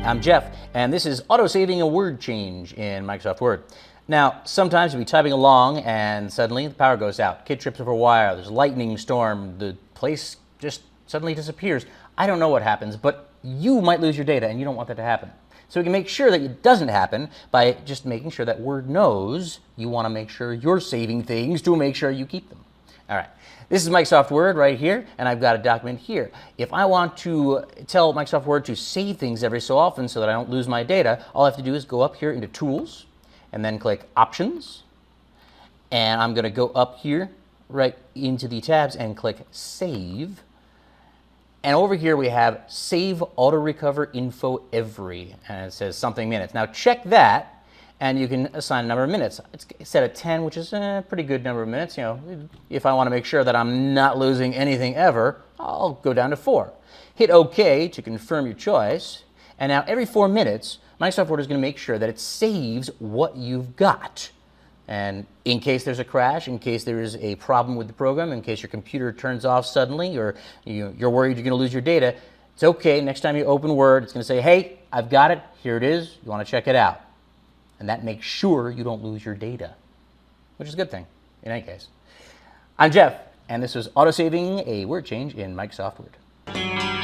I'm Jeff, and this is auto-saving a word change in Microsoft Word. Now, sometimes you'll be typing along and suddenly the power goes out. Kid trips over a wire, there's a lightning storm, the place just suddenly disappears. I don't know what happens, but you might lose your data and you don't want that to happen. So we can make sure that it doesn't happen by just making sure that Word knows you want to make sure you're saving things to make sure you keep them. All right, this is Microsoft Word right here, and I've got a document here. If I want to tell Microsoft Word to save things every so often so that I don't lose my data, all I have to do is go up here into Tools, and then click Options, and I'm going to go up here right into the tabs and click Save. And over here we have Save Auto Recover Info Every, and it says something minutes. Now check that, and you can assign a number of minutes. It's set at 10, which is a pretty good number of minutes. You know, if I want to make sure that I'm not losing anything ever, I'll go down to 4. Hit OK to confirm your choice, and now every 4 minutes, Microsoft Word is going to make sure that it saves what you've got. And in case there's a crash, in case there is a problem with the program, in case your computer turns off suddenly, or you're worried you're going to lose your data, it's okay. Next time you open Word, it's going to say, hey, I've got it. Here it is. You want to check it out. And that makes sure you don't lose your data, which is a good thing in any case. I'm Jeff, and this was Auto-Saving a Word Change in Microsoft Word.